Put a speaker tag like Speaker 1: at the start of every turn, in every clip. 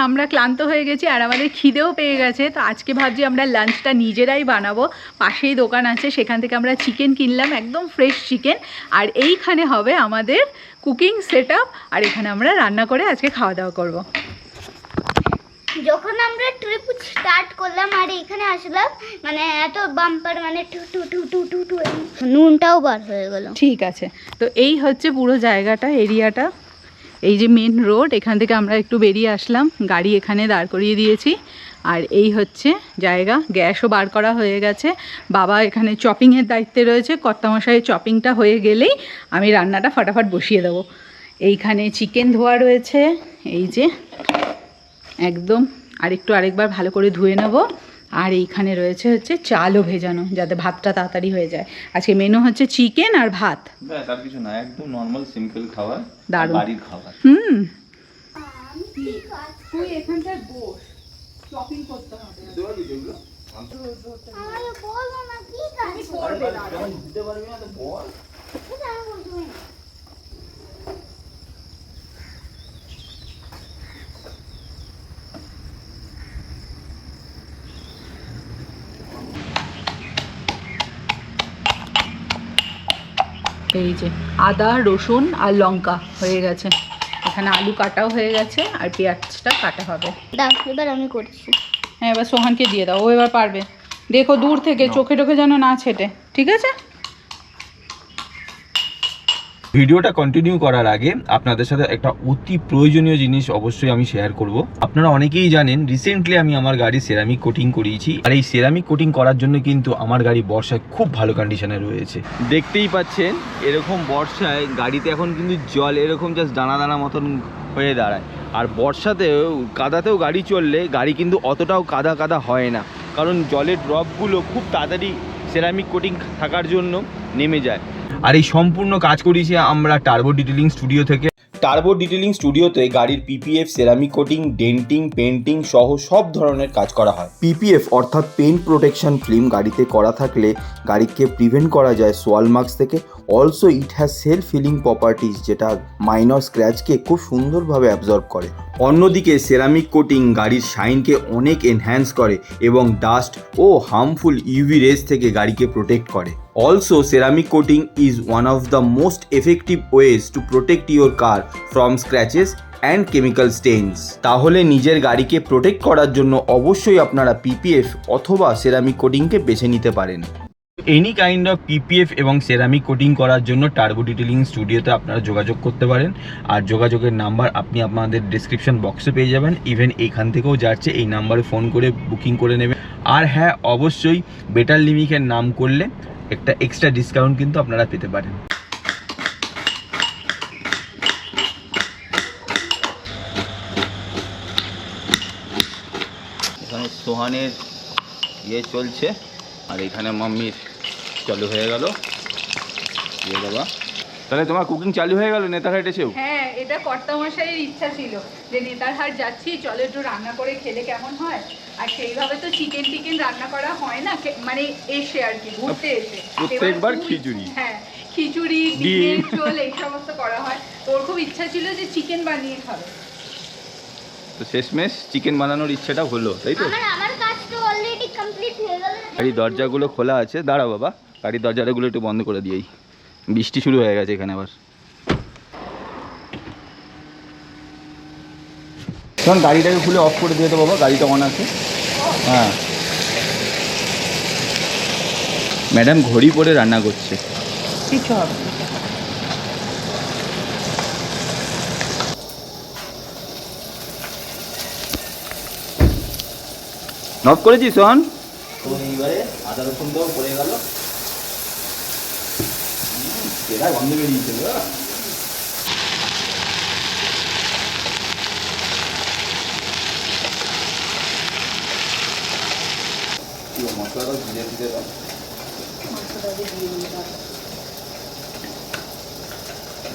Speaker 1: আমরা ক্লান্ত হয়ে গেছি আর আমাদের খিদেও পেয়ে গেছে। তো আজকে ভাবছি আমরা লাঞ্চটা নিজেরাই বানাবো। পাশেই দোকান আছে, সেখান থেকে আমরা চিকেন কিনলাম, একদম ফ্রেশ চিকেন। আর এইখানে হবে আমাদের কুকিং সেট আপ, আর এখানে আমরা রান্না করে আজকে খাওয়া দাওয়া করবো।
Speaker 2: যখন আমরা ট্রিপ স্টার্ট করলাম আর এখানে আসলাম, মানে এত বাম্পার, মানে টু টু টু টু টু টু নুনটাও বার হয়ে গেল।
Speaker 1: ঠিক আছে, তো এই হচ্ছে পুরো জায়গাটা, এরিয়াটা। এই যে মেন রোড, এখান থেকে আমরা একটু বেরিয়ে আসলাম, গাড়ি এখানে দাঁড় করিয়ে দিয়েছি। আর এই হচ্ছে জায়গা, গ্যাসও বার করা হয়ে গেছে। বাবা এখানে চপিংয়ের দায়িত্বে রয়েছে, কর্তামশাইয়ের চপিংটা হয়ে গেলেই আমি রান্নাটা ফাটাফাট বসিয়ে দেবো। এইখানে চিকেন ধোয়া রয়েছে, এই যে একদম আরেকবার ভালো করে ধুয়ে নেব। আর এইখানে রয়েছে হচ্ছে চালও ভেজানো, যাতে ভাতটা তাড়াতাড়ি হয়ে যায়। আজকে মেনু হচ্ছে চিকেন আর ভাত,
Speaker 3: ব্যাস আর কিছু না, একদম নরমাল সিম্পল খাবার,
Speaker 1: দারুণ
Speaker 3: বাড়ির খাবার।
Speaker 1: তুই এখানটায় বস, শপিং করতে হবে। এই যে আদা রসুন আর লঙ্কা হয়ে গেছে, এখানে আলু কাটাও হয়ে গেছে আর পেঁয়াজটা কাটা হবে।
Speaker 2: দাও, এবার আমি করছি।
Speaker 1: হ্যাঁ, এবার সোহানকে দিয়ে দাও, ও এবার পারবে। দেখো দূর থেকে, চোখে টোখে যেন না ছেটে, ঠিক আছে?
Speaker 3: ভিডিওটা কন্টিনিউ করার আগে আপনাদের সাথে একটা অতি প্রয়োজনীয় জিনিস অবশ্যই আমি শেয়ার করব। আপনারা অনেকেই জানেন, রিসেন্টলি আমি আমার গাড়ি সেরামিক কোটিং করিয়েছি। আর এই সেরামিক কোটিং করার জন্য কিন্তু আমার গাড়ি বর্ষায় খুব ভালো কন্ডিশনে রয়েছে। দেখতেই পাচ্ছেন এরকম বর্ষায় গাড়িতে এখন কিন্তু জল এরকম জাস্ট দানা দানা মতন হয়ে দাঁড়ায়। আর বর্ষাতেও কাদাতেও গাড়ি চললে গাড়ি কিন্তু অতটাও কাদা কাদা হয় না, কারণ জলের ড্রপগুলো খুব তাড়াতাড়ি সেরামিক কোটিং থাকার জন্য নেমে যায়। আর এই সম্পূর্ণ কাজ করেছি আমরা টার্বো ডিটেলিং স্টুডিও থেকে। টার্বো ডিটেলিং স্টুডিওতে গাড়ির PPF, ceramic coating, denting, painting সহ সব ধরনের কাজ করা হয়। পিপিএফ অর্থাৎ পেইন্ট প্রোটেকশন ফিল্ম গাড়িতে করা থাকলে গাড়িকে প্রিভেন্ট করা যায় সোয়াল মার্কস থেকে। অলসো ইট হ্যাজ সেলফ ফিলিং প্রপার্টিজ, যেটা মাইনর স্ক্র্যাচকে খুব সুন্দরভাবে অ্যাবজর্ব করে। অন্যদিকে সেরামিক কোটিং গাড়ির শাইনকে অনেক এনহ্যান্স করে এবং ডাস্ট ও হার্মফুল ইউভি রেজ থেকে গাড়িকে প্রোটেক্ট করে। Also, ceramic coating is one of the most effective ways to protect your car from scratches and chemical stains. তাহলে নিজের গাড়িকে প্রোটেক্ট করার জন্য অবশ্যই আপনারা পিপিএফ অথবা সেরামিক কোটিংকে বেছে নিতে পারেন। এনি কাইন্ড অফ পিপিএফ এবং সেরামিক কোটিং করার জন্য টার্বো ডিটেলিং স্টুডিওতে আপনারা যোগাযোগ করতে পারেন। আর যোগাযোগের নাম্বার আপনি আপনাদের ডিসক্রিপশন বক্সে পেয়ে যাবেন। ইভেন এইখান থেকেও যাচ্ছে, এই নাম্বারে ফোন করে বুকিং করে নেবেন। আর হ্যাঁ, অবশ্যই বেটার লিমিকের নাম করলে একটা এক্সট্রা ডিসকাউন্ট কিন্তু আপনারা পেতে পারেন। এখানে সোহানের চলছে আর এখানে মাম্মির চালু হয়ে গেল। বাবা, তাহলে তোমার কুকিং চালু হয়ে গেল নেতারহাট এসেও?
Speaker 1: হ্যাঁ, এটা কর্তামশাইয়ের ইচ্ছা ছিল যে নেতারহাট যাচ্ছি, চলো একটু রান্না করে খেলে কেমন হয়। আর সেইভাবে তো চিকেন রান্না করা হয় না, মানে এসে আর কি ঘুরতে এসে
Speaker 3: প্রত্যেকবার খিচুড়ি,
Speaker 1: হ্যাঁ খিচুড়ি, ডিমের ঝোল এই সমস্ত করা হয়। তোর খুব ইচ্ছা ছিল যে চিকেন বানিয়ে খাবে,
Speaker 3: তো শেষমেশ চিকেন বানানোর ইচ্ছাটা হলো, তাই তো?
Speaker 2: আমার কাজ তো অলরেডি কমপ্লিট হয়ে গেল।
Speaker 3: গাড়ির দরজাগুলো খোলা আছে, দাঁড়া বাবা, গাড়ির দরজাগুলো একটু বন্ধ করে দিয়েই, বৃষ্টি শুরু হয়ে গেছে এখানে আবার। তখন গাড়িটাকে খুলে অফ করে দিয়ে তো বাবা, গাড়িটা অন আছে। হ্যাঁ, ম্যাডাম ঘড়ি পরে রান্না করছে।
Speaker 1: কিছু হবে
Speaker 3: নক করেছিস সোহান? তো এইবারে আদা রসুনটাও পড়ে গেল, সেটা গন্ধ বেরিয়েছে। মশলাটা ধীরে ধীরে দাও।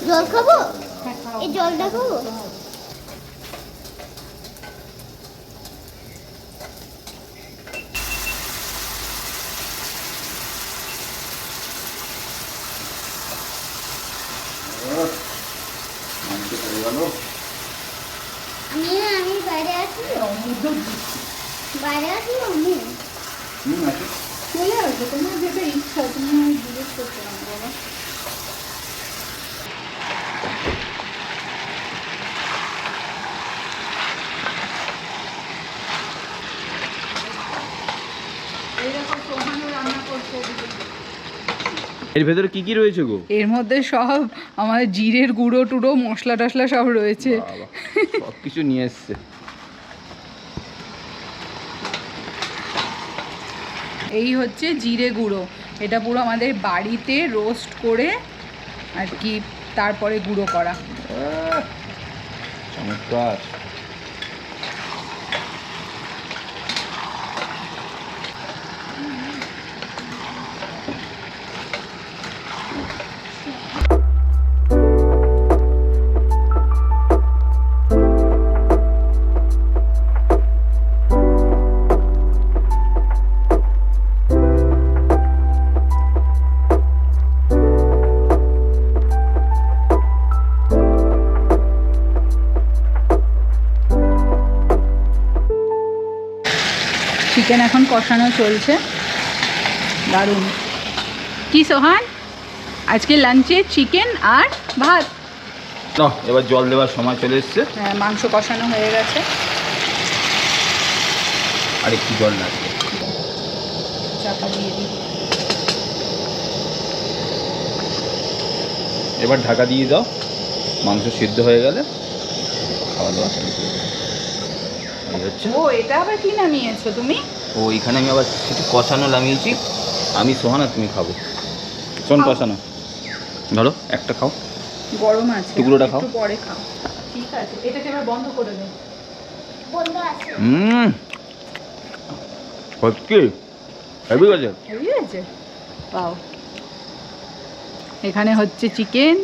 Speaker 2: জল খাবো, এই জলটা খাবো। আমি বাইরে আছি। বাইরে আসি আমি
Speaker 1: চলে আসবে, তোমার যেটা ইচ্ছা তুমি জিজ্ঞেস করতে পারো বাবা।
Speaker 3: এর ভেতরে কি কি রয়েছে গো?
Speaker 1: এর মধ্যে সব আমার জিরের গুঁড়ো টুড়ো মশলা টশলা সব রয়েছে।
Speaker 3: সব কিছু নিয়ে এসছে।
Speaker 1: এই হচ্ছে জিরে গুঁড়ো, এটা পুরো আমাদের বাড়িতে রোস্ট করে আর কি তারপরে গুঁড়ো করা।
Speaker 3: চমৎকার।
Speaker 1: চিকেন এখন কষানো চলছে, দারুণ। কি সোহান, আজকে লাঞ্চে চিকেন আর ভাত?
Speaker 3: না, এবার জল দেওয়ার সময় চলে এসছে।
Speaker 1: হ্যাঁ, মাংস কষানো হয়ে গেছে,
Speaker 3: আর একটু জল লাগবে।
Speaker 1: চাপা দিয়ে দিই।
Speaker 3: এবার ঢাকা দিয়ে দাও, মাংস সিদ্ধ হয়ে গেলে খাওয়া দাওয়া চালু করে দেবো। এই হচ্ছে।
Speaker 1: ও, এটা আবার কি নামিয়েছো তুমি?
Speaker 3: ও, এখানে আমি আবার কিছু কষানো নামিয়েছি। আমি সোহানা, তুমি খাবো? শোন, কষানো ধরো, একটা খাও।
Speaker 1: গরম আছে,
Speaker 3: টুকরোটা খাও।
Speaker 1: একটু পরে খাও। ঠিক আছে, এটাকে এবার বন্ধ করে দে।
Speaker 2: বন্ধ আছে
Speaker 3: হচ্ছে হেভি গেছে।
Speaker 1: হেভি হয়েছে, পাও। এখানে হচ্ছে চিকেন,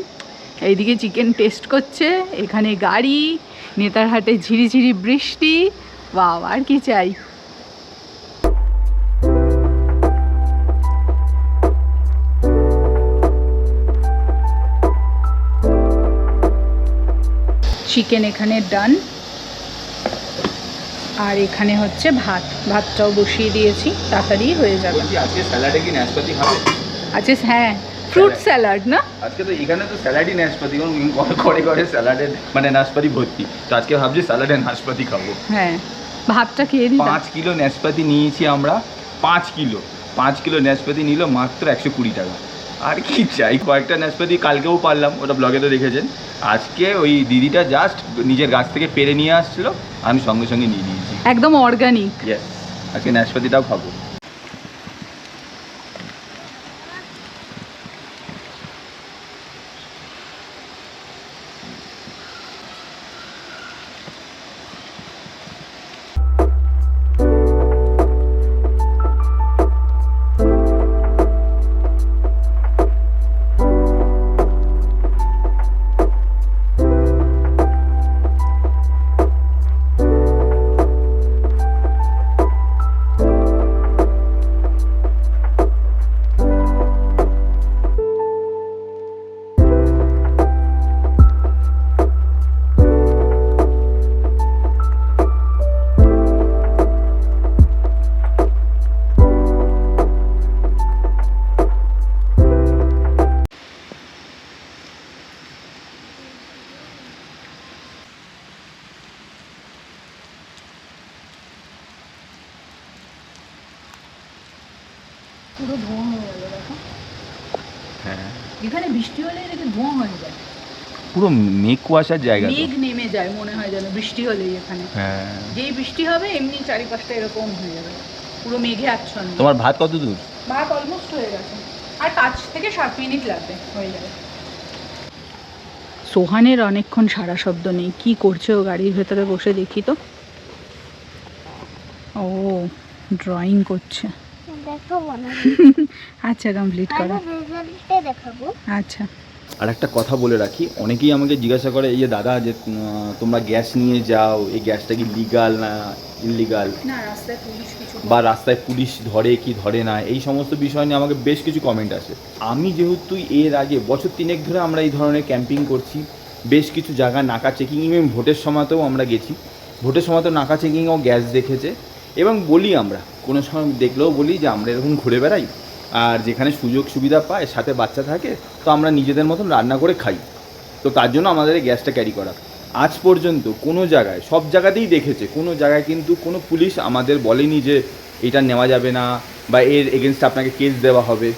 Speaker 1: এইদিকে চিকেন টেস্ট করছে, এখানে গাড়ি, নেতারহাটে ঝিরিঝিরি বৃষ্টি। বাহ, আর কি চাই। চিকেন এখানে ডান, আর এখানে হচ্ছে ভাতটাও বসিয়ে দিয়েছি, তাড়াতাড়ি হয়ে যাবে।
Speaker 3: আজকে স্যালাডে কি নাশপাতি খাবে?
Speaker 1: আচ্ছা, হ্যাঁ, ফ্রুট স্যালাড না
Speaker 3: আজকে তো এখানে তো স্যালাডই নাশপাতি, করে করে স্যালাডের মানে নাশপাতি ভর্তি। তো আজকে ভাবছি স্যালাডে নাশপাতি খাবো।
Speaker 1: হ্যাঁ, ভাতটা খেয়ে দিই।
Speaker 3: 5 কিলো নাশপাতি নিয়েছি আমরা। 5 কিলো নাশপাতি নিল মাত্র 120 টাকা। আর কি চাই। কয়েকটা নাশপাতি কালকেও পারলাম, ওটা ব্লগে তো দেখেছেন। আজকে ওই দিদিটা জাস্ট নিজের গাছ থেকে পেরে নিয়ে আসছিল, আমি সঙ্গে সঙ্গে নিয়ে নিয়েছি।
Speaker 1: একদম অর্গানিক।
Speaker 3: ইয়েস, আজকে নাশপাতিটাও খাবো।
Speaker 1: পুরো ধোঁয়া হয়ে গেল, দেখো।
Speaker 3: হ্যাঁ,
Speaker 1: এখানে বৃষ্টি হলে এদিকে ধোঁয়া হয়ে যায়,
Speaker 3: পুরো মেঘ কুয়াশার জায়গা।
Speaker 1: মেঘ নেমে যায় মনে হয় যেন বৃষ্টি হলেই। এখানে
Speaker 3: হ্যাঁ,
Speaker 1: যেই বৃষ্টি হবে এমনি চারিপাশটা এরকম হয়ে যাবে, পুরো মেঘে আচ্ছন্ন।
Speaker 3: তোমার ভাত কত দূর?
Speaker 1: ভাত অলমোস্ট হয়ে গেছে, আর 5 থেকে 7 মিনিট লাগবে, হয়ে যাবে। সোহানের অনেকক্ষণ সারা শব্দ নেই, কি করছে ও গাড়ির ভেতরে বসে, দেখি তো। ও ড্রয়িং করছে।
Speaker 2: দেখাবো না,
Speaker 1: আচ্ছা, কমপ্লিট করো।
Speaker 2: রেজাল্টে দেখাবো।
Speaker 1: আচ্ছা,
Speaker 3: আর একটা কথা বলে রাখি, অনেকেই আমাকে জিজ্ঞাসা করে, এই যে দাদা যে তোমরা গ্যাস নিয়ে যাও, এই গ্যাসটা কি লিগাল না ইললিগাল,
Speaker 1: না রাস্তায় পুলিশ কিছু
Speaker 3: বা রাস্তায় পুলিশ ধরে কি ধরে না, এই সমস্ত বিষয় নিয়ে আমাকে বেশ কিছু কমেন্ট আসে। আমি যেহেতু এর আগে বছর 3 ধরে আমরা এই ধরনের ক্যাম্পিং করছি, বেশ কিছু জায়গা নাকা চেকিং, ইভেন ভোটের সময়তেও আমরা গেছি। ভোটের সময় তো নাকা চেকিংও গ্যাস দেখেছে। এবং বলি আমরা কোনো সময় দেখলেও বলি যে আমরা এরকম ঘুরে বেড়াই, আর যেখানে সুযোগ সুবিধা পায় সাথে বাচ্চা থাকে তো আমরা নিজেদের মতন রান্না করে খাই, তো তার জন্য আমাদের এই গ্যাসটা ক্যারি করা। আজ পর্যন্ত কোনো জায়গায়, সব জায়গাতেই দেখেছে, কোনো জায়গায় কিন্তু কোনো পুলিশ আমাদের বলেনি যে এটা নেওয়া যাবে না বা এর এগেনস্টে আপনাকে কেস দেওয়া হবে,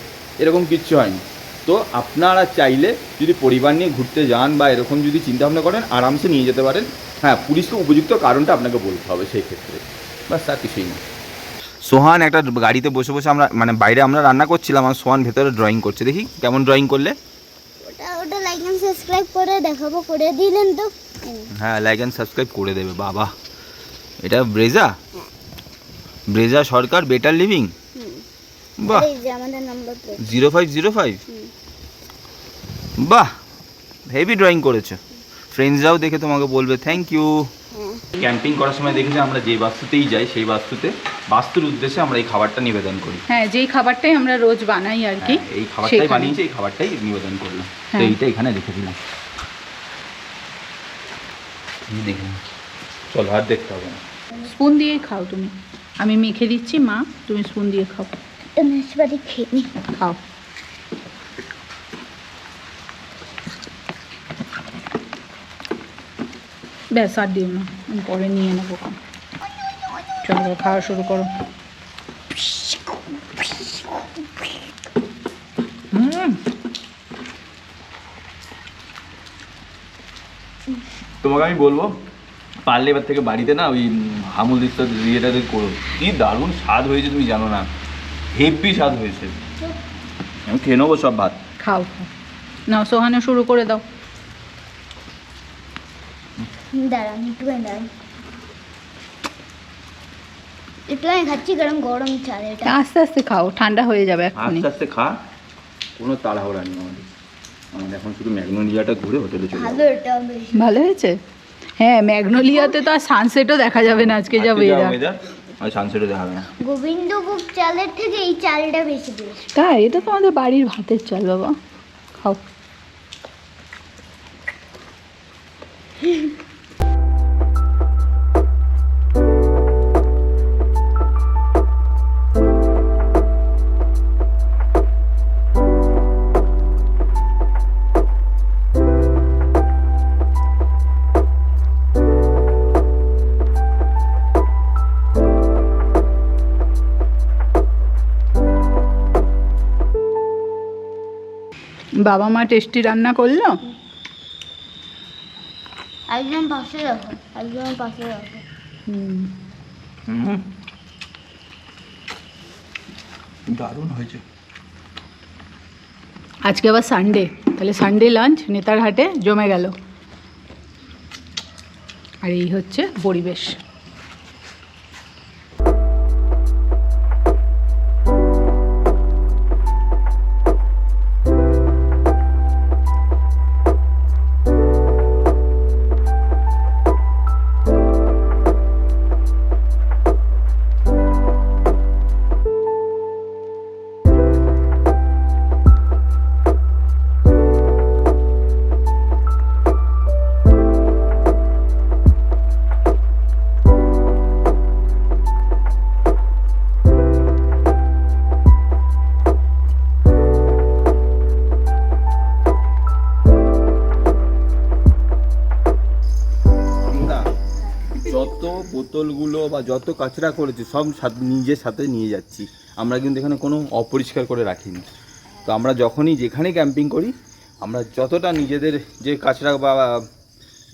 Speaker 3: এরকম কিচ্ছু হয়নি। তো আপনারা চাইলে যদি পরিবার নিয়ে ঘুরতে যান বা এরকম যদি চিন্তাভাবনা করেন আরামসে নিয়ে যেতে পারেন। হ্যাঁ, পুলিশকে উপযুক্ত কারণটা আপনাকে বলতে হবে সেই ক্ষেত্রে, বাস তার কিছুই না। সোহান একটা গাড়িতে বসে বসে আমরা মানে বাইরে আমরা রান্না করছিলাম, আর সোহান ভেতরে ড্রয়িং করছে, দেখি কেমন ড্রয়িং করলে।
Speaker 2: ওটা লাইক এন্ড সাবস্ক্রাইব করে দেখাবো, করে দিলেন তো?
Speaker 3: হ্যাঁ, লাইক অ্যান্ড সাবস্ক্রাইব করে দেবে। বাবা, এটা ব্রেজা, ব্রেজা সরকার বেটার লিভিং। বাহ,
Speaker 2: এই যে আমাদের নাম্বার প্লেট
Speaker 3: 0505। বাহ, হেভি ড্রয়িং করেছো। ফ্রেন্ডসরাও দেখে তোমাকে বলবে থ্যাংক ইউ। ক্যাম্পিং করার সময় দেখেছি আমরা যে বাস্তুতেই যাই সেই বাস্তুর উদ্দেশ্যে আমরা এই খাবারটা নিবেদন করি।
Speaker 1: হ্যাঁ, যেই খাবারটাই আমরা রোজ বানাই আর কি,
Speaker 3: এই খাবারটাই বানিয়েছি, এই খাবারটাই নিবেদন করলাম। তো এইটা এখানে রেখে দিলাম, দেখুন। চল, আর দেখতে হবে না।
Speaker 1: স্পুন দিয়ে খাও তুমি, আমি মেখে দিচ্ছি মা, তুমি স্পুন দিয়ে খাও।
Speaker 2: নাশপাতি খেয়ে নি।
Speaker 1: খাও। ব্যাস, আর দিও না, আমি পরে নিয়ে নেবো। চলো খাওয়া শুরু করো।
Speaker 3: তোমাকে আমি বলবো পারলে এবার থেকে বাড়িতে না ওই হামুল দিস্তা ইয়েটাতে করো, কি দারুণ স্বাদ হয়েছে তুমি জানো না, হেভি স্বাদ হয়েছে। আমি খেয়ে নেবো সব ভাত।
Speaker 1: খাও খাও, নাও সোহানে শুরু করে দাও।
Speaker 2: দাঁড়ান একটু, দাঁড়ান একটু, আমি খাচ্ছি গরম গরম চাল। এটা
Speaker 1: আস্তে আস্তে খাও, ঠান্ডা হয়ে যাবে এক্ষুনি।
Speaker 3: আস্তে আস্তে খা, কোনো তাড়াহুড়া নেই আমাদের। আমাদের এখন শুধু ম্যাগনোলিয়াটা ঘুরে হোটেলে চলে
Speaker 2: ভালো, এটা বেশি
Speaker 1: ভালো হয়েছে। হ্যাঁ, ম্যাগনোলিয়াতে তো আর সানসেটও দেখা যাবে না আজকে যা ওয়েদার,
Speaker 3: আর সানসেটও দেখা যাবে না।
Speaker 2: গোবিন্দভোগ চালের থেকে এই চালটা বেশি বেশি।
Speaker 1: তাই? এটা তো আমাদের বাড়ির ভাতের চাল বাবা, খাও। বাবা মা টেস্টি রান্না করলো।
Speaker 2: একদম পাশে রাখো, একদম পাশে রাখো।
Speaker 3: দারুণ হয়েছে।
Speaker 1: আজকে আবার সানডে, তাহলে সানডে লাঞ্চ নেতারহাটে জমে গেল। আর এই হচ্ছে পরিবেশ।
Speaker 3: যত বোতলগুলো বা যত কাচরা করেছে সব নিজের সাথে নিয়ে যাচ্ছি। আমরা কিন্তু এখানে কোনো অপরিষ্কার করে রাখিনি। তো আমরা যখনই যেখানে ক্যাম্পিং করি আমরা যতটা নিজেদের যে কাচরা বা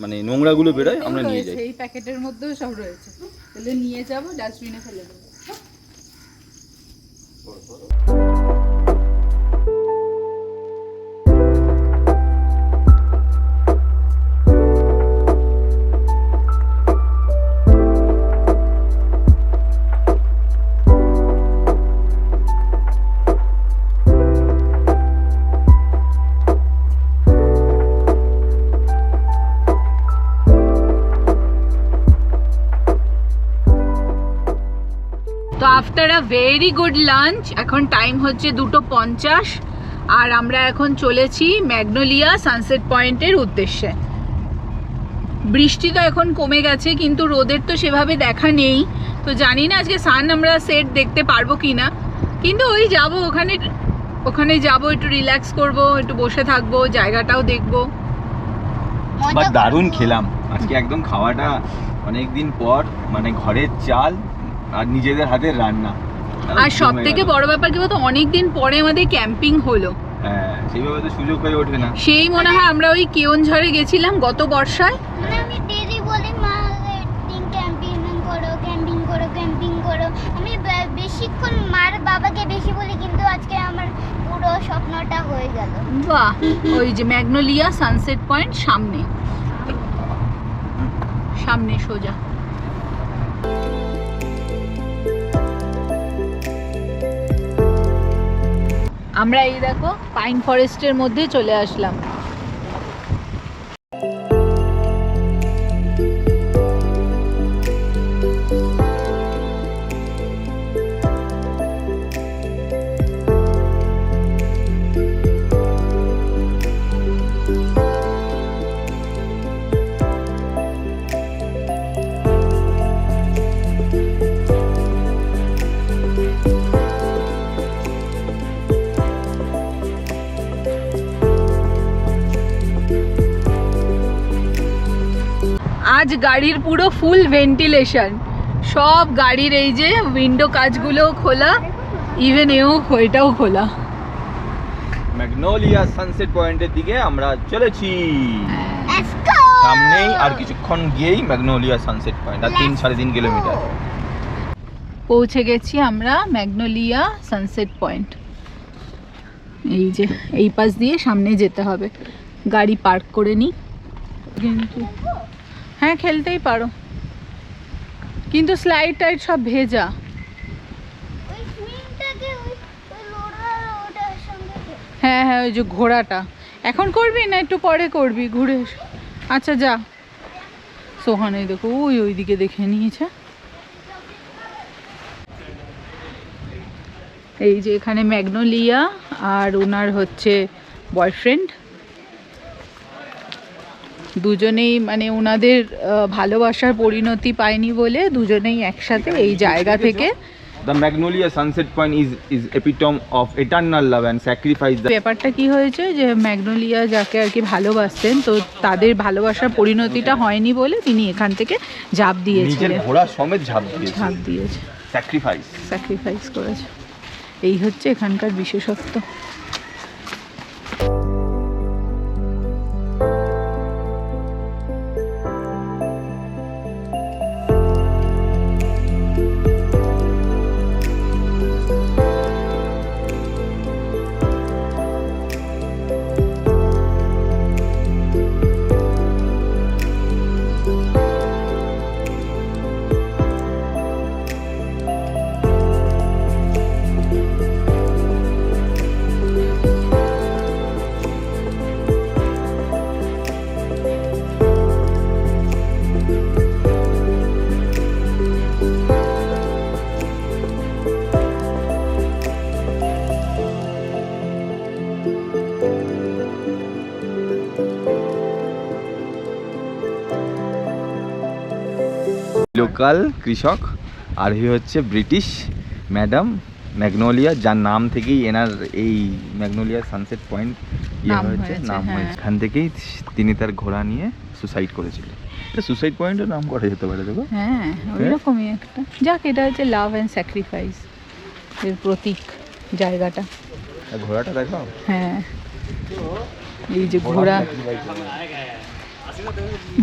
Speaker 3: মানে নোংরাগুলো বেরোয় আমরা নিয়ে যাই।
Speaker 1: এই প্যাকেটের মধ্যেও সব রয়েছে, তাহলে নিয়ে যাব, ডাস্টবিনে ফেলে দেবো। তো after a very good lunch এখন টাইম হচ্ছে 2:50 আর আমরা এখন চলেছি ম্যাগনোলিয়া সানসেট পয়েন্টের উদ্দেশ্যে। বৃষ্টি তো এখন কমে গেছে, কিন্তু রোদের তো সেভাবে দেখা নেই। তো জানি না আজকে সান আমরা সেট দেখতে পারবো কি না, কিন্তু ওই যাব ওখানে যাব, একটু রিল্যাক্স করব, একটু বসে থাকবো, জায়গাটাও দেখবো।
Speaker 3: বাট দারুণ খেলাম আজকে, একদম খাওয়াটা অনেকদিন পর, মানে ঘরের চাল আর নিজেদের হাতের রান্না।
Speaker 1: আর সব থেকে বড় ব্যাপার কি বলতো, অনেকদিন পরে আমাদের ক্যাম্পিং হলো।
Speaker 3: হ্যাঁ, সেইভাবে তো সুযোগ হয়ে ওঠে না।
Speaker 1: সেই মনে হয় আমরা ওই কেওনঝড়ে গেছিলাম গত বর্ষায়।
Speaker 2: মানে আমি ডেলি বলি মা ক্যাম্পিং করো, ক্যাম্পিং করো, ক্যাম্পিং করো। আমি বেশিক্ষণ মার বাবাকে বেশি বলি, কিন্তু আজকে আমার পুরো স্বপ্নটা হয়ে গেল।
Speaker 1: বাহ, ওই যে ম্যাগনোলিয়া সানসেট পয়েন্ট সামনে সামনে সোজা। আমরা এই দেখো পাইন ফরেস্টের মধ্যে চলে আসলাম। আজ গাড়ির পুরো ফুল ভেন্টিলেশন, সব গাড়ির এই যে উইন্ডো কাঁচগুলো খোলা, ইভেন এটাও খোলা।
Speaker 3: ম্যাগনোলিয়া সানসেট পয়েন্টের দিকে আমরা চলেছি।
Speaker 2: Let's go!
Speaker 3: সামনেই আর কিছুক্ষণ গিয়েই ম্যাগনোলিয়া সানসেট পয়েন্ট, আর 3-3.5 কিলোমিটার।
Speaker 1: পৌঁছে গেছি আমরা ম্যাগনোলিয়া সানসেট পয়েন্ট। এই যে এই পাশ দিয়ে সামনে যেতে হবে, গাড়ি পার্ক করে নিই। কিন্তু হ্যাঁ, খেলতেই পারো, কিন্তু স্লাইড টাইড সব ভেজা।
Speaker 2: ওই সুইংটাকে ওই ওটার সঙ্গে
Speaker 1: হ্যাঁ হ্যাঁ, ওই যে ঘোড়াটা এখন করবি না একটু পরে করবি, ঘুরে এসো। আচ্ছা যা। সোহান এই দেখো ওইদিকে দেখে নিয়েছে। এই যে এখানে ম্যাগনোলিয়া আর ওনার হচ্ছে বয়ফ্রেন্ড, দুজনেই মানে ওনাদের ভালোবাসার পরিণতি পায়নি বলে দুজনেই একসাথে এই জায়গা থেকে।
Speaker 3: The Magnolia Sunset Point is epitome of eternal love and sacrifice.
Speaker 1: ব্যাপারটা কি হয়েছে যে ম্যাগনোলিয়া যাকে আর কি ভালোবাসতেন, তো তাদের ভালোবাসার পরিণতিটা হয়নি বলে তিনি এখান থেকে ঝাঁপ
Speaker 3: নিজের
Speaker 1: দিয়েছিলেন।
Speaker 3: ঘোড়া সমেত ঝাঁপ
Speaker 1: দিয়েছে, স্যাক্রিফাইস করেছে। এই হচ্ছে এখানকার বিশেষত্ব।
Speaker 3: লোকাল কৃষক, আর এই হচ্ছে ব্রিটিশ ম্যাডাম ম্যাগনোলিয়া, যার নাম থেকেই এনার এই ম্যাগনোলিয়া সানসেট পয়েন্ট নাম হয়েছে। এখান থেকেই তিনি তার ঘোড়া নিয়ে সুসাইড করেছিলেন। এটা সুসাইড পয়েন্টের নাম করা যেতে পারে, দেখো।
Speaker 1: হ্যাঁ, ওইরকমই একটা। যাক, এটা হচ্ছে লাভ অ্যান্ড স্যাক্রিফাইস এর প্রতীক জায়গাটা।
Speaker 3: ঘোড়াটা দেখাও।
Speaker 1: হ্যাঁ, এই যে ঘোড়া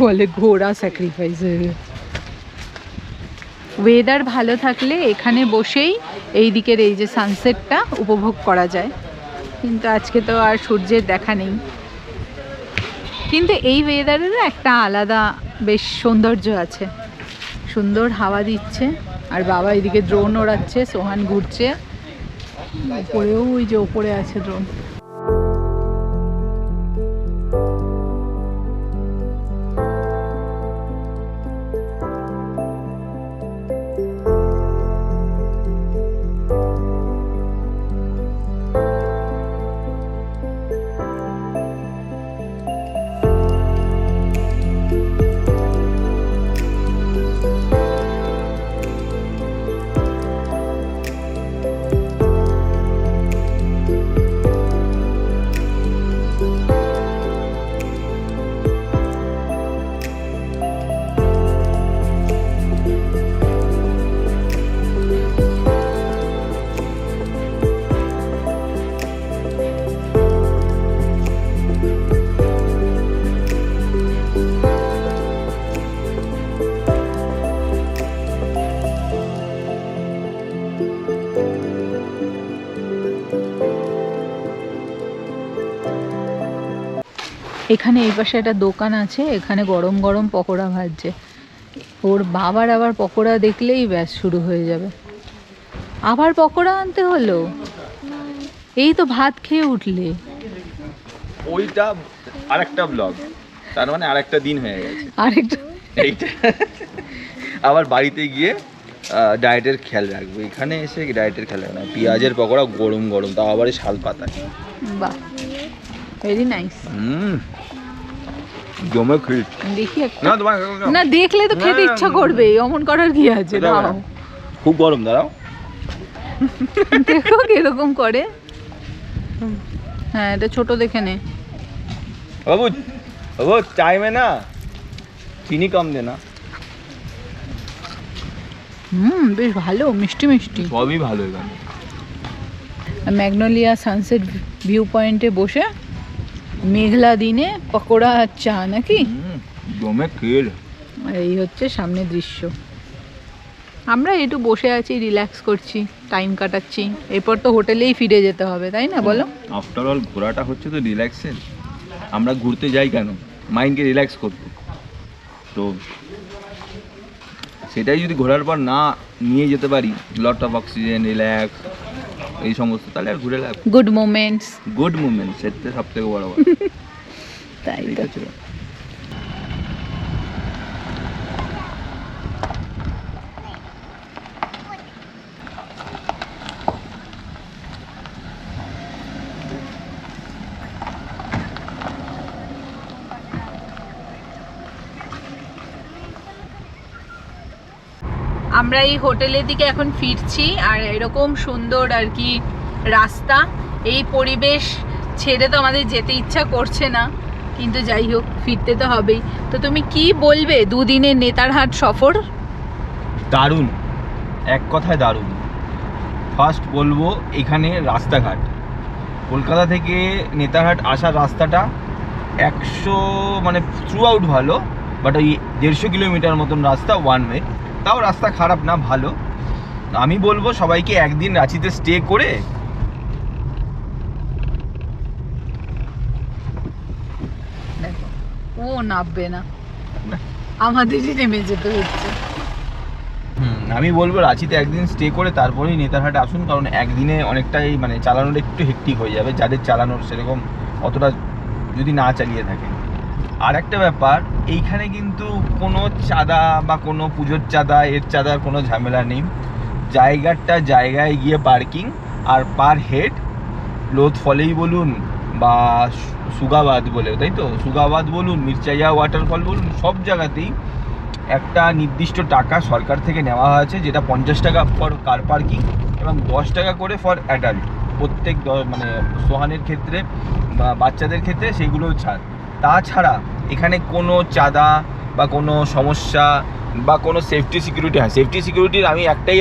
Speaker 1: বলে, ঘোড়া স্যাক্রিফাইস হয়ে গেছে। ওয়েদার ভালো থাকলে এখানে বসেই এই দিকের এই যে সানসেটটা উপভোগ করা যায়, কিন্তু আজকে তো আর সূর্যের দেখা নেই। কিন্তু এই ওয়েদারেরও একটা আলাদা বেশ সৌন্দর্য আছে, সুন্দর হাওয়া দিচ্ছে, আর বাবা এদিকে ড্রোন ওড়াচ্ছে, সোহান ঘুরছে, উপরেও ওই যে ওপরে আছে ড্রোন। এখানে এই পাশে একটা দোকান আছে, এখানে গরম গরম পকোড়া ভাজছে। ওর বাবার আবার পকোড়া দেখলেই ব্যাস শুরু হয়ে যাবে। আবার পকোড়া আনতে হলো? এই তো ভাত খেয়ে উঠলে।
Speaker 3: ওইটা আরেকটা ব্লগ, তার মানে আরেকটা দিন হয়ে গেছে।
Speaker 1: আরেকটা
Speaker 3: এইটা আবার বাড়িতে গিয়ে ডায়েটের খেয়াল রাখবো। এখানে এসে ডায়েটের খেয়াল রাখবো না। পেঁয়াজের পকোড়া গরম গরম, তাও আবার শাল পাতায়।
Speaker 1: বাহ, ভেরি নাইস।
Speaker 3: জমে খেয়ে
Speaker 1: দেখি একটা।
Speaker 3: না তোমার
Speaker 1: না দেখলে তো খেতে ইচ্ছা করবে, অমন করার কি আছে? দাও,
Speaker 3: খুব গরম, দাঁড়াও।
Speaker 1: দেখো কিরকম করে। হ্যাঁ, এটা ছোট দেখে নে।
Speaker 3: বাবু বাবু চাই মে না চিনি কম দে না।
Speaker 1: বেশ ভালো, মিষ্টি মিষ্টি।
Speaker 3: সবই ভালো এখানে।
Speaker 1: ম্যাগনোলিয়া সানসেট ভিউ পয়েন্টে বসে মেঘলা দিনে পকোড়া আর চা নাকি?
Speaker 3: জমে খেয়ে।
Speaker 1: আর এই হচ্ছে সামনে দৃশ্য। আমরা একটু বসে আছি, রিল্যাক্স করছি, টাইম কাটাচ্ছি। এরপর তো হোটেলেই ফিরে যেতে হবে, তাই না বলো?
Speaker 3: আফটার অল ঘোরাটা হচ্ছে তো রিল্যাক্সের। আমরা ঘুরতে যাই কেন? মাইন্ডকে রিল্যাক্স করতে। তো সেটাই যদি ঘোরার পর না নিয়ে যেতে পারি, লট অফ অক্সিজেন, রিল্যাক্স, এই সমস্ত, তাহলে আর ঘুরে লাভ।
Speaker 1: Good moments.
Speaker 3: গুড মুভমেন্ট, সেটা সব থেকে বড় কথা।
Speaker 1: তাই তো।
Speaker 3: এইটা ছিল।
Speaker 1: আমরা এই হোটেলের দিকে এখন ফিরছি, আর এরকম সুন্দর আর কি রাস্তা, এই পরিবেশ ছেড়ে তো আমাদের যেতে ইচ্ছা করছে না, কিন্তু যাই হোক ফিরতে তো হবেই। তো তুমি কি বলবে দুদিনের নেতারহাট সফর?
Speaker 3: দারুণ, এক কথায় দারুণ। ফার্স্ট বলবো এখানে রাস্তাঘাট, কলকাতা থেকে নেতারহাট আসার রাস্তাটা 100 মানে থ্রু আউট ভালো, বাট ওই 150 কিলোমিটার মতন রাস্তা ওয়ান ওয়ে। তাও রাস্তা খারাপ না, ভালো। আমি বলবো সবাইকে একদিন রাঁচিতে স্টে করে
Speaker 1: দেখো, ও নামবে না, আমাদেরই নেমে যেতে হচ্ছে।
Speaker 3: আমি বলবো রাঁচিতে একদিন স্টে করে তারপরেই নেতারহাটে আসুন, কারণ একদিনে অনেকটাই মানে চালানোর একটু হেক্টিক হয়ে যাবে, যাদের চালানোর সেরকম অতটা যদি না চালিয়ে থাকে। আর একটা ব্যাপার, এইখানে কিন্তু কোনো চাঁদা বা কোনো পুজোর চাঁদা, এর চাঁদার কোনো ঝামেলা নেই। জায়গাটা জায়গায় গিয়ে পার্কিং, আর পার হেড লোধ ফলেই বলুন বা সুগাবাদ বলে, তাই তো, সুগাবাদ বলুন, মির্চাইয়া ওয়াটারফল বলুন, সব জায়গাতেই একটা নির্দিষ্ট টাকা সরকার থেকে নেওয়া হয়েছে, যেটা 50 টাকা ফর কার পার্কিং এবং 10 টাকা করে ফর অ্যাডাল্ট। প্রত্যেক মানে সোহানের ক্ষেত্রে বা বাচ্চাদের ক্ষেত্রে সেগুলোও ছাড়। তাছাড়া এখানে কোনো চাঁদা বা কোনো সমস্যা বা কোনো সেফটি সিকিউরিটি, হ্যাঁ সেফটি সিকিউরিটির আমি একটাই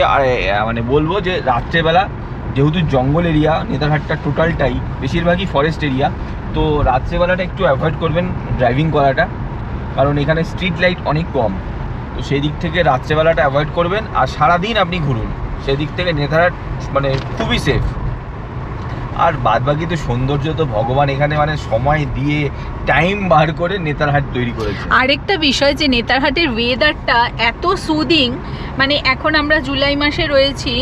Speaker 3: মানে বলবো যে রাত্রেবেলা, যেহেতু জঙ্গল এরিয়া, নেতারহাটটা টোটালটাই বেশিরভাগই ফরেস্ট এরিয়া, তো রাত্রেবেলাটা একটু অ্যাভয়েড করবেন ড্রাইভিং করাটা, কারণ এখানে স্ট্রিট লাইট অনেক কম। তো সেই দিক থেকে রাত্রেবেলাটা অ্যাভয়েড করবেন, আর সারাদিন আপনি ঘুরুন, সেদিক থেকে নেতারহাট মানে খুবই সেফ। আর বাদবাকি তো সৌন্দর্য তো ভগবান এখানে মানে সময় দিয়ে টাইম বার করে নেতারহাট তৈরি করেছে।
Speaker 1: আরেকটা বিষয় যে নেতারহাটের ওয়েদারটা এত সুদিং, মানে এখন আমরা জুলাই মাসে রয়েছি,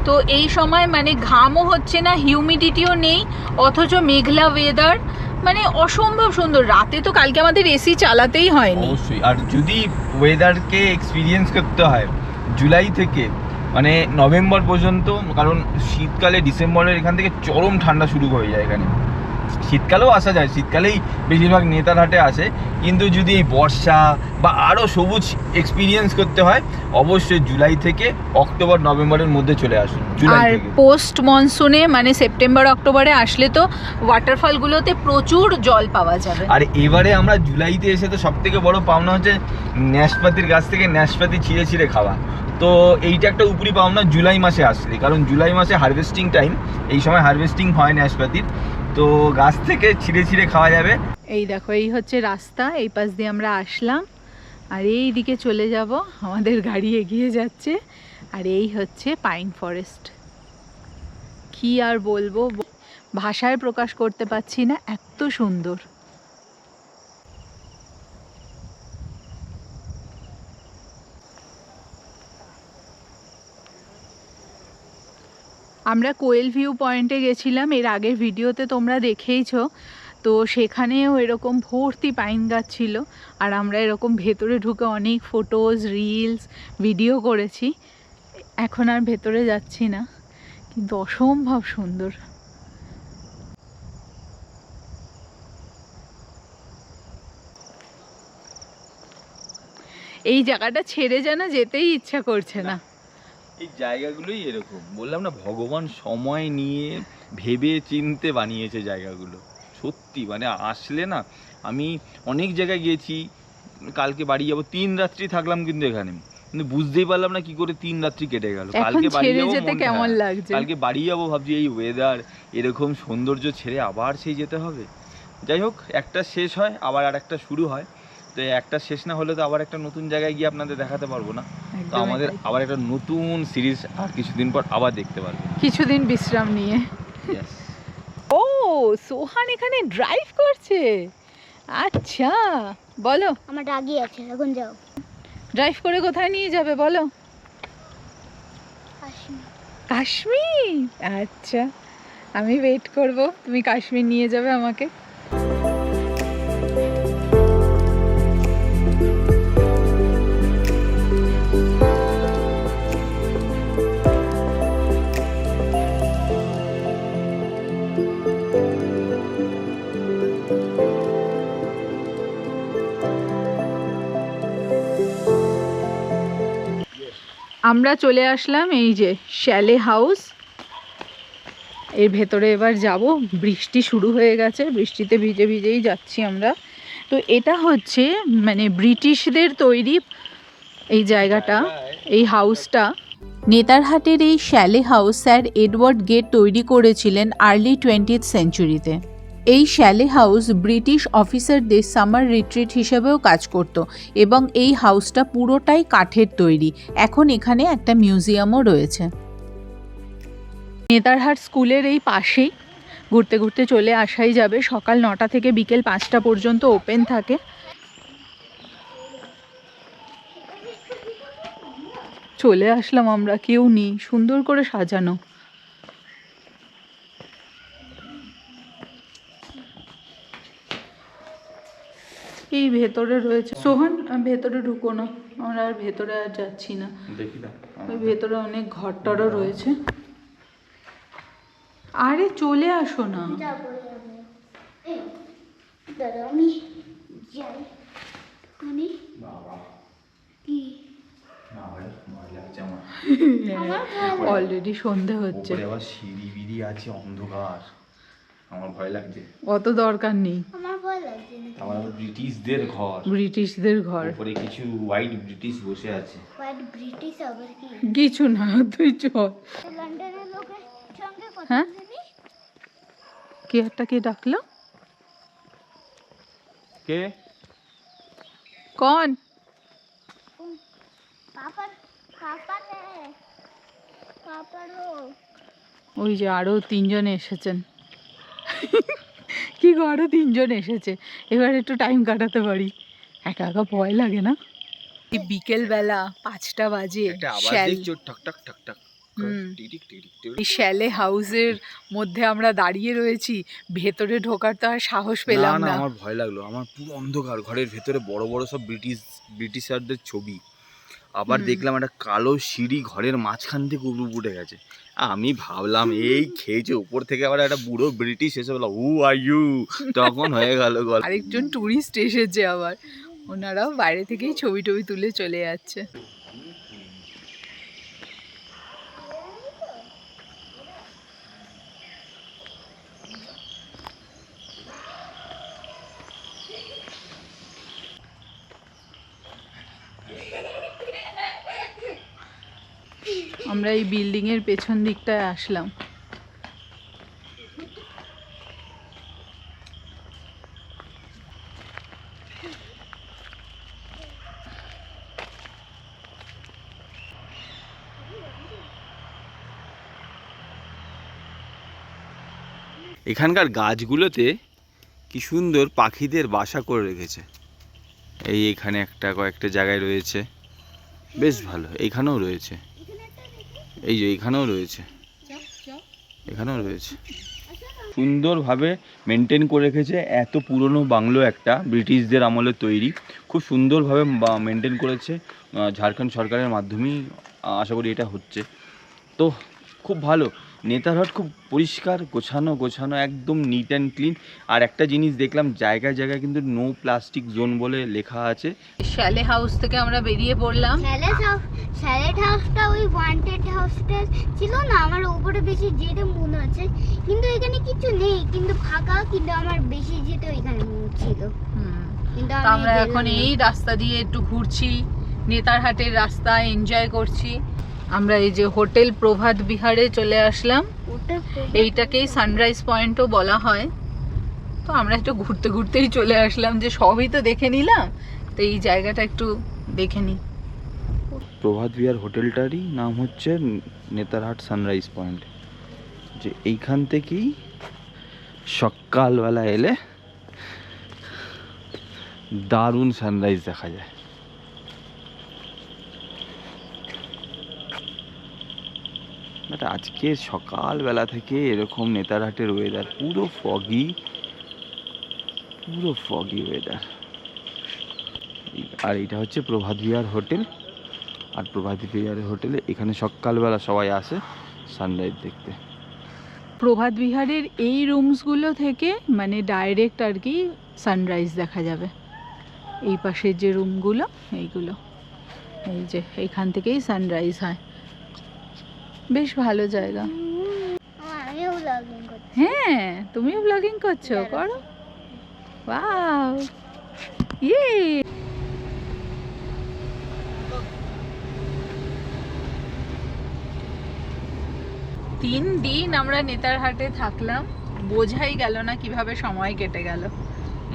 Speaker 1: তো এই সময় মানে ঘামও হচ্ছে না, হিউমিডিটিও নেই, অথচ মেঘলা ওয়েদার, মানে অসম্ভব সুন্দর। রাতে তো কালকে আমাদের এসি চালাতেই হয়নি।
Speaker 3: অবশ্যই। আর যদি ওয়েদারকে এক্সপিরিয়েন্স করতে হয় জুলাই থেকে মানে নভেম্বর পর্যন্ত, কারণ শীতকালে ডিসেম্বরের এখান থেকে চরম ঠান্ডা শুরু হয়ে যায় এখানে। শীতকালেও আসা যায়, শীতকালেই বেশিরভাগ নেতারহাটে আসে, কিন্তু যদি এই বর্ষা বা আরও সবুজ এক্সপিরিয়েন্স করতে হয়, অবশ্যই জুলাই থেকে অক্টোবর নভেম্বরের মধ্যে চলে আসুন। জুলাই
Speaker 1: আর
Speaker 3: থেকে
Speaker 1: পোস্ট মনসুনে মানে সেপ্টেম্বর অক্টোবরে আসলে তো ওয়াটারফলগুলোতে প্রচুর জল পাওয়া যাবে।
Speaker 3: আর এবারে আমরা জুলাইতে এসে তো সব থেকে বড় পাওনা হচ্ছে ন্যাশপাতির গাছ থেকে ন্যাশপাতি ছিঁড়ে ছিঁড়ে খাওয়া। তো এইটা একটা উপরি পাওনা জুলাই মাসে আসলে, কারণ জুলাই মাসে হারভেস্টিং টাইম, এই সময় হারভেস্টিং হয় ন্যাশপাতির, তো গাছ থেকে ছিঁড়ে ছিঁড়ে খাওয়া যাবে।
Speaker 1: এই দেখো, এই হচ্ছে রাস্তা, এই পাশ দিয়ে আমরা আসলাম, আর এই দিকে চলে যাব, আমাদের গাড়ি এগিয়ে যাচ্ছে। আর এই হচ্ছে পাইন ফরেস্ট। কি আর বলবো, ভাষায় প্রকাশ করতে পারছি না, এত সুন্দর। আমরা কোয়েল ভিউ পয়েন্টে গেছিলাম, এর আগের ভিডিওতে তোমরা দেখেইছো। তো সেখানেও এরকম ভর্তি পাইন গাছ ছিল, আর আমরা এরকম ভেতরে ঢুকে অনেক ফটোজ, রিলস, ভিডিও করেছি। এখন আর ভেতরে যাচ্ছি না, কিন্তু অসম্ভব সুন্দর। এই জায়গাটা ছেড়ে যেন যেতেই ইচ্ছা করছে না।
Speaker 3: এই জায়গাগুলোই এরকম, বললাম না, ভগবান সময় নিয়ে ভেবে চিনতে বানিয়েছে জায়গাগুলো। সত্যি মানে আসলে না, আমি অনেক জায়গায় গিয়েছি, কালকে বাড়ি যাবো, 3 রাত্রি থাকলাম কিন্তু এখানে, কিন্তু বুঝতেই পারলাম না কি করে 3 রাত্রি কেটে গেল। কালকে বাড়ি
Speaker 1: ছেড়ে
Speaker 3: যাবো,
Speaker 1: যেতে কেমন লাগছে।
Speaker 3: কালকে বাড়ি যাবো ভাবছি, এই ওয়েদার এরকম সৌন্দর্য ছেড়ে আবার সেই যেতে হবে। যাই হোক, একটা শেষ হয় আবার আর একটা শুরু হয়, তো একটা শেষ না হলে তো আবার একটা নতুন জায়গায় গিয়ে আপনাদের দেখাতে পারবো না। তো আমাদের আবার একটা নতুন সিরিজ আর কিছুদিন পর আবার দেখতে পারবো,
Speaker 1: কিছুদিন বিশ্রাম নিয়ে। ও, সোহান এখানে ড্রাইভ করছে। আচ্ছা, বলো।
Speaker 2: আমার রাগি আছে, এখন যাও।
Speaker 1: ড্রাইভ করে কোথায় নিয়ে যাবে বলো?
Speaker 2: কাশ্মীর।
Speaker 1: কাশ্মীর? আচ্ছা, আমি ওয়েট করব, তুমি কাশ্মীর নিয়ে যাবে আমাকে। আমরা চলে আসলাম এই যে শ্যালে হাউস, এর ভেতরে এবার যাব। বৃষ্টি শুরু হয়ে গেছে, বৃষ্টিতে ভিজে ভিজেই যাচ্ছি আমরা। তো এটা হচ্ছে মানে ব্রিটিশদের তৈরি এই জায়গাটা, এই হাউসটা। নেতারহাটের এই শ্যালে হাউস স্যার এডওয়ার্ড গেট তৈরি করেছিলেন আর্লি 20th সেঞ্চুরিতে। এই শ্যালে হাউস ব্রিটিশ অফিসারদের সামার রিট্রিট হিসেবেও কাজ করত এবং এই হাউসটা পুরোটাই কাঠের তৈরি। এখন এখানে একটা মিউজিয়ামও রয়েছে। নেতারহাট স্কুলের এই পাশেই, ঘুরতে ঘুরতে চলে আসাই যাবে। সকাল 9টা থেকে বিকেল 5টা পর্যন্ত ওপেন থাকে। চলে আসলাম আমরা, কেউ নেই, সুন্দর করে সাজানো। এই ভেতরে রয়েছে। সোহান, ভেতরে ঢুকো না, আমরা আর ভেতরে আর যাচ্ছি না। ওই ভেতরে অনেক ঘরটরও রয়েছে। আরে চলে আসো না।
Speaker 2: যাবো। এই দাদা, আমি যাই। আমি কি
Speaker 1: অলরেডি সন্ধে হচ্ছে,
Speaker 3: আবার সিঁড়ি বিড়ি আছে, অন্ধকার, আমার ভয় লাগছে।
Speaker 1: অত দরকার নেই,
Speaker 2: আমার ভয় লাগছে না।
Speaker 3: আমার ব্রিটিশদের ঘর,
Speaker 1: ব্রিটিশদের ঘর।
Speaker 3: উপরে কিছু হোয়াইট ব্রিটিশ বসে আছে।
Speaker 2: হোয়াইট ব্রিটিশ আবার কি?
Speaker 1: কিছু না, তুই চল।
Speaker 2: লন্ডনের লোকের সঙ্গে কথা
Speaker 1: হ্যাঁ?
Speaker 2: বলিনি?
Speaker 1: কে একটা কে ডাকলো?
Speaker 3: কে?
Speaker 1: কন?
Speaker 2: पापा पापा है पापा रो।
Speaker 1: ওই যে আরো 3জন এসেছেন। কি গো, আরো 3জন এসেছে, এবার একটু টাইম কাটাতে পারি। একা একা ভয় লাগে না? বিকেল বেলা 5টা বাজে, এই শ্যালে হাউসের মধ্যে আমরা দাঁড়িয়ে রয়েছি। ভেতরে ঢোকার তো আর সাহস পেলাম না।
Speaker 3: আমার ভয় লাগলো, আমার পুরো অন্ধকার, ঘরের ভেতরে বড় বড় সব ব্রিটিশারদের ছবি। আবার দেখলাম একটা কালো সিঁড়ি ঘরের মাঝখান থেকে উঠে গেছে। আমি ভাবলাম এই খেয়েছে উপর থেকে, আবার একটা বুড়ো ব্রিটিশ এসে বলল হু আর ইউ, তখন হয়ে গেল গল্প।
Speaker 1: আরেকজন টুরিস্ট এসেছে আবার, ওনারাও বাইরে থেকেই ছবি টবি তুলে চলে যাচ্ছে। আমরা এই বিল্ডিং এর পেছন দিকটায় আসলাম।
Speaker 3: এখানকার গাছগুলোতে কি সুন্দর পাখিদের বাসা করে রেখেছে। এই এখানে একটা, কয়েকটা জায়গায় রয়েছে, বেশ ভালো। এইখানেও রয়েছে, এই যে এইখানেও রয়েছে। এখানেও রয়েছে, সুন্দরভাবে মেনটেন করে রেখেছে। এত পুরনো বাংলো একটা, ব্রিটিশদের আমলে তৈরি, খুব সুন্দরভাবে মেনটেন করেছে ঝাড়খণ্ড সরকারের মাধ্যমেই আশা করি এটা হচ্ছে। তো খুব ভালো, নেতারহাট খুব পরিষ্কার, গোছানো একদম নিট অ্যান্ড ক্লিন। আর একটা জিনিস দেখলাম, জায়গায় জায়গায় কিন্তু নো প্লাস্টিক জোন বলে লেখা আছে।
Speaker 1: শ্যালে হাউস থেকে আমরা বেরিয়ে পড়লাম।
Speaker 2: স্যালেড হাউসটা ওই ওয়ান্টেড হাউসটা ছিল না, আমার উপরে বেশি যেতে মনে হচ্ছে, কিন্তু এখানে কিছু নেই, কিন্তু ফাঁকা, কিন্তু আমার বেশি যেতে ওইখানে মনে ছিল। কিন্তু
Speaker 1: তো আমরা এখন এই রাস্তা দিয়ে একটু ঘুরছি, নেতারহাটের রাস্তা এনজয় করছি। আমরা এই যে হোটেল প্রভাত বিহারে চলে আসলাম, এইটাকেই সানরাইজ পয়েন্টও বলা হয়। তো আমরা একটু ঘুরতে ঘুরতেই চলে আসলাম, যে সবই তো দেখে নিলাম, তো এই জায়গাটা একটু দেখে নিই।
Speaker 3: প্রভাত বিহার হোটেলটারই নাম হচ্ছে নেতারহাট সানরাইজ পয়েন্ট। যে এইখান থেকেই সকালবেলা এলে দারুণ সানরাইজ দেখা যায়। বাট আজকে সকালবেলা থেকে এরকম নেতারহাটের ওয়েদার পুরো ফগি ওয়েদার। আর এটা হচ্ছে প্রভাত বিহার হোটেল। আর প্রভাত বিহারের হোটেলে এখানে সকালবেলা সবাই আসে সানরাইজ দেখতে।
Speaker 1: প্রভাত বিহারের এই রুমসগুলো থেকে মানে ডাইরেক্ট আর কি সানরাইজ দেখা যাবে। এই পাশের যে রুমগুলো, এইগুলো, এই যে এইখান থেকেই সানরাইজ হয়। বেশ ভালো জায়গা।
Speaker 2: আমিও ব্লগিং করছি।
Speaker 1: হ্যাঁ, তুমিও ব্লগিং করছো, করো। ওয়াও, ইয়ে। 3 দিন আমরা নেতারহাটে থাকলাম, বোঝাই গেল না কিভাবে সময় কেটে গেল।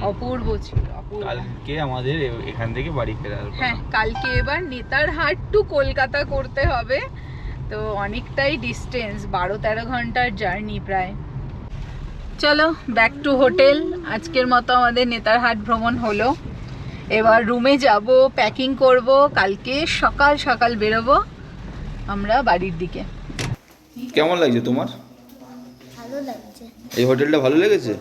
Speaker 1: অপূর্ব ছিল, অপূর্ব।
Speaker 3: কালকে আমাদের এখান থেকে বাড়ি ফেরার।
Speaker 1: হ্যাঁ, কালকে এবার নেতারহাট টু কলকাতা করতে হবে, তো অনেকটাই ডিস্টেন্স, 12-13 ঘন্টার জার্নি প্রায়। চলো ব্যাক টু হোটেল। আজকের মতো আমাদের নেতারহাট ভ্রমণ হলো। এবার রুমে যাব, প্যাকিং করব, কালকে সকাল সকাল বেরোবো আমরা বাড়ির দিকে।
Speaker 3: কেমন লাগছে তোমার?
Speaker 2: ভালো লাগছে।
Speaker 3: এই হোটেলটা ভালো লেগেছে?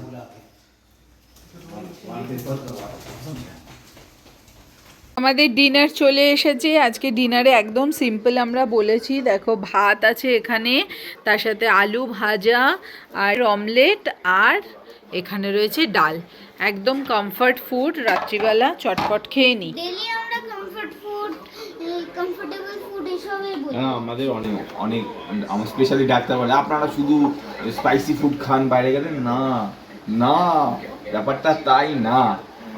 Speaker 1: আমাদের ডিনার চলে এসেছে। আজকে ডিনারে একদম সিম্পল আমরা বলেছি, দেখো ভাত আছে এখানে, তার সাথে আলু ভাজা আর অমলেট, আর এখানে রয়েছে ডাল। একদম কমফর্ট ফুড, রাত্রিবেলা চটপট খেয়ে নিই।
Speaker 2: ডেইলি আমরা কমফোর্টেবল ফুড এসবই বলি।
Speaker 3: হ্যাঁ, আমাদের অনেক আমার স্পেশালি ডাক্তার বলে আপনারা শুধু স্পাইসি ফুড খান বাইরে গেলে। না, ব্যাপারটা তাই না।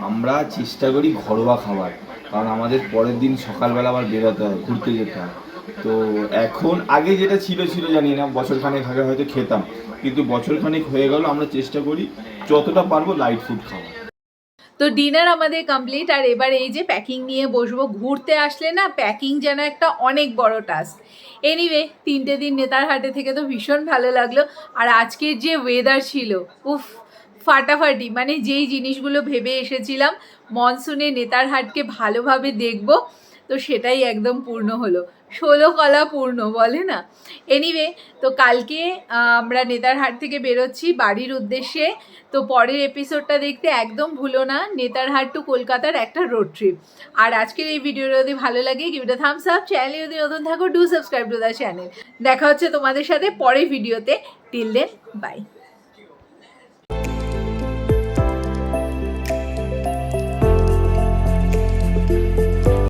Speaker 3: আমরা চেষ্টা করি ঘরোয়া খাবার, কারণ আমাদের পরের দিন সকালবেলা আবার বেরোতে হয়, ঘুরতে যেতে হয়। তো এখন আগে যেটা ছিল জানি না, বছরখানেক আগে হয়তো খেতাম, কিন্তু বছরখানেক হয়ে গেল আমরা চেষ্টা করি যতটা পারবো লাইট ফুড খাওয়া।
Speaker 1: তো ডিনার আমাদের কমপ্লিট, আর এবার এই যে প্যাকিং নিয়ে বসবো। ঘুরতে আসলে না প্যাকিং যেন একটা অনেক বড় টাস্ক। এনিওয়ে, 3টে দিন নেতারহাটে থেকে তো ভীষণ ভালো লাগলো। আর আজকের যে ওয়েদার ছিল, উফ, ফাটাফাটি। মানে যেই জিনিসগুলো ভেবে এসেছিলাম মনসুনে নেতারহাটকে ভালোভাবে দেখব, তো সেটাই একদম পূর্ণ হলো। 16 কলা পূর্ণ বলে না। এনিওয়ে, তো কালকে আমরা নেতারহাট থেকে বেরোচ্ছি বাড়ির উদ্দেশ্যে। তো পরের এপিসোডটা দেখতে একদম ভুলো না, নেতারহাট টু কলকাতার একটা রোড ট্রিপ। আর আজকের এই ভিডিওটা যদি ভালো লাগে, give it a thumbs up. চ্যানেলে যদি নতুন থাকো, do subscribe to the channel. দেখা হচ্ছে তোমাদের সাথে পরের ভিডিওতে। Till then, by.